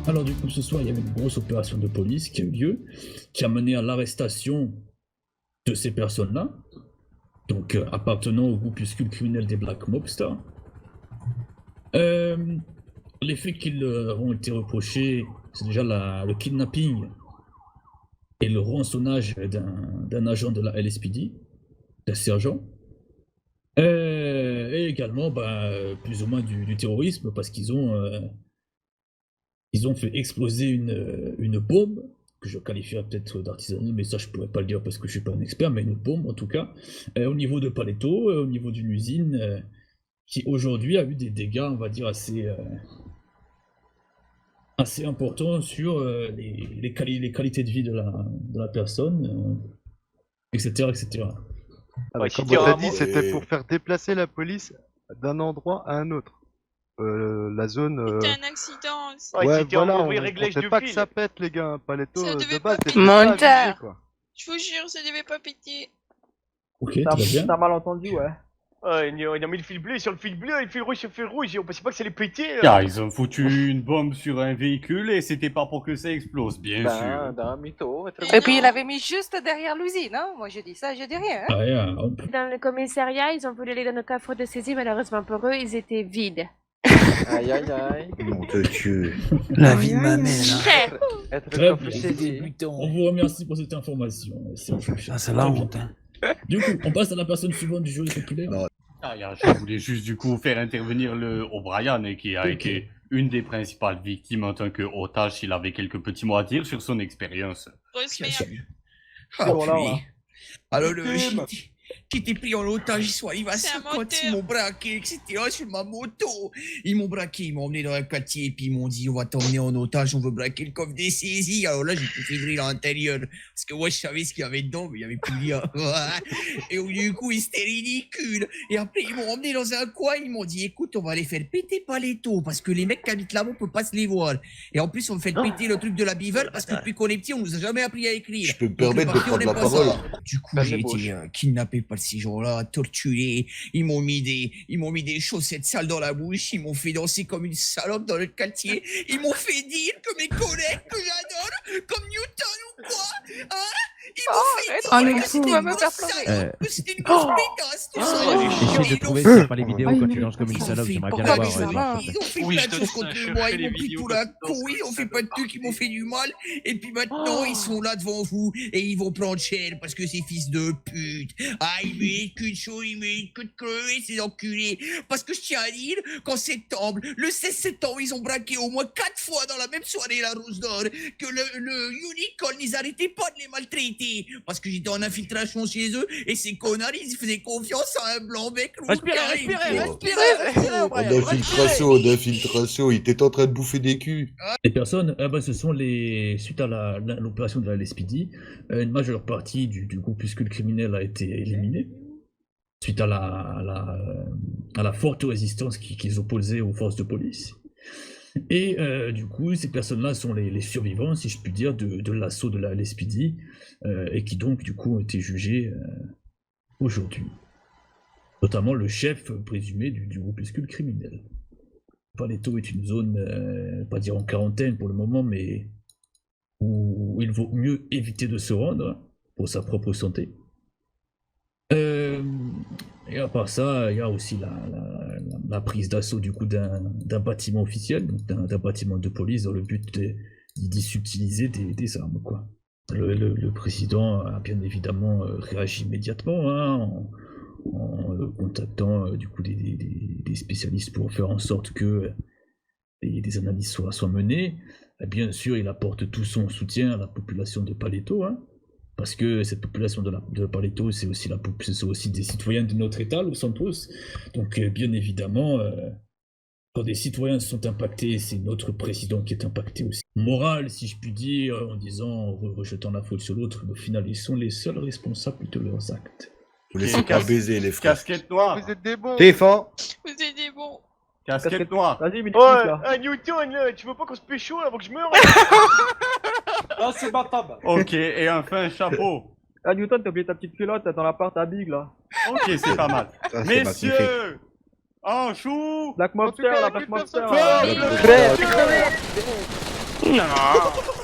Alors du coup, ce soir, il y avait une grosse opération de police qui a eu lieu, qui a mené à l'arrestation de ces personnes-là, donc appartenant au groupuscule criminel des Black Mobsters. Les faits qui leur ont été reprochés, c'est déjà le kidnapping et le rançonnage d'un agent de la LSPD, d'un sergent. Et également, plus ou moins du terrorisme, parce qu'ils ont fait exploser une bombe, que je qualifierais peut-être d'artisanale, mais ça je pourrais pas le dire parce que je suis pas un expert, mais une bombe en tout cas, au niveau de Paleto, au niveau d'une usine, qui aujourd'hui a eu des dégâts, on va dire, assez importants sur les qualités de vie de la personne, etc., etc. Ouais, comme on t'a dit, c'était pour faire déplacer la police d'un endroit à un autre. La zone. C'était un accident aussi. Ouais, c'était en voilà, mauvais on réglage comptait de pas fil. que ça pète, les gars. Paletto, Ça de devait base, pas t'es péter. pas Menteur. avisé, quoi. Je vous jure, ça devait pas péter. Ok, très bien. T'as mal entendu, ouais. Ouais, on a mis le fil bleu sur le fil bleu, et le fil rouge sur le fil rouge, et on pensait pas que ça allait péter. Ah, ils ont foutu une bombe sur un véhicule et c'était pas pour que ça explose, bien sûr. mytho. Et puis il avait mis juste derrière l'usine, hein. Moi je dis ça, je dis rien. Hein. Dans le commissariat, ils ont voulu aller dans nos coffres de saisie, malheureusement pour eux, ils étaient vides. Aïe aïe aïe. Mon Dieu. La vie de ma mère. Être Très coffre bien. saisi. On vous remercie pour cette information. Ah, c'est la honte. Hein. Du coup, on passe à la personne suivante du jury populaire. Je voulais juste du coup faire intervenir le O'Brien et qui a été une des principales victimes en tant qu'otage. Il avait quelques petits mots à dire sur son expérience. Grosse merde. Ah, oui. Alors, qui était pris en otage, ils sont arrivés à C'est un 50, ils moteur. m'ont braqué, etc. sur ma moto. Ils m'ont braqué, ils m'ont emmené dans un quartier, et puis ils m'ont dit, on va t'emmener en otage, on veut braquer le coffre des saisies. Alors là, j'ai tout fait rire à l'intérieur. Parce que moi, je savais ce qu'il y avait dedans, mais il n'y avait plus rien. Et du coup, c'était ridicule. Et après, ils m'ont emmené dans un coin, ils m'ont dit, écoute, on va les faire péter Paletto, parce que les mecs qui habitent là-bas, on peut pas se les voir. Et en plus, on me fait péter le truc de la Bible, parce que depuis qu'on est petit, on nous a jamais appris à écrire. Je peux me Donc, permettre de le papier, on prendre n'est la pas parole. ça. Du coup, j'ai été kidnappé par ces gens-là, torturé. Ils m'ont mis des chaussettes sales dans la bouche. Ils m'ont fait danser comme une salope dans le quartier. Ils m'ont fait dire que mes collègues que j'adore, comme Newton ou quoi, hein, ils m'ont fait dire que c'était une grosse salope, que c'était une grosse pétasse, tout ça. Essaye de trouver si c'est pas les vidéos quand tu lances comme une salope, j'aimerais bien la voir. Ils ont fait plein de choses contre moi, ils m'ont pris pour la couille, ils ont fait plein de trucs, ils m'ont fait du mal, et puis maintenant ils sont là devant vous, et ils vont prendre cher parce que ces fils de pute, ils méritent qu'une chose, ils méritent que de crever ces enculés, parce que je tiens à dire qu'en septembre, le 16 septembre, ils ont braqué au moins 4 fois dans la même soirée la Rose d'Or, que le Unicorn, ils arrêtaient pas de les maltraiter, parce que j'étais en infiltration chez eux, et ces connards, ils faisaient confiance à un blanc-bec. Respirez. D'infiltration, il était en train de bouffer des culs. Les personnes, ce sont suite à l'opération de la LSPD, une majeure partie du groupuscule criminel a été éliminée, suite à la forte résistance qu'ils opposaient aux forces de police. Et du coup, ces personnes-là sont les survivants, si je puis dire, de l'assaut de la LSPD, et qui donc, du coup, ont été jugés aujourd'hui. Notamment le chef présumé du groupuscule criminel. Paleto est une zone, pas dire en quarantaine pour le moment, mais où il vaut mieux éviter de se rendre pour sa propre santé. Et à part ça, il y a aussi la prise d'assaut du coup d'un bâtiment officiel, donc d'un bâtiment de police, dans le but d'y subtiliser des armes, quoi. Le président a bien évidemment réagi immédiatement, hein, en contactant du coup des spécialistes pour faire en sorte que des analyses soient menées. Et bien sûr, il apporte tout son soutien à la population de Paleto, hein, parce que cette population de Paleto, c'est aussi des citoyens de notre État, Los Santos. Donc bien évidemment, quand des citoyens sont impactés, c'est notre président qui est impacté aussi. Moral, si je puis dire, en disant, rejetant la faute sur l'autre, mais au final, ils sont les seuls responsables de leurs actes. Vous laissez pas baiser, les frères. Casquette noire. Vous êtes des bons. Téléphone. Vous êtes des bons. Casquette noire. Vas-y, mais Ouais, Newton, là, tu veux pas qu'on se pécho là, avant que je meure? Non, c'est Batab. Ok, et enfin chapeau. Ah, Newton, t'as oublié ta petite culotte dans l'appart à Big là. Ok, c'est pas mal. Ça, c'est magnifique. Messieurs, en chou. Black Mobster, la Black Mobster. Feu, là. feu, feu. Non.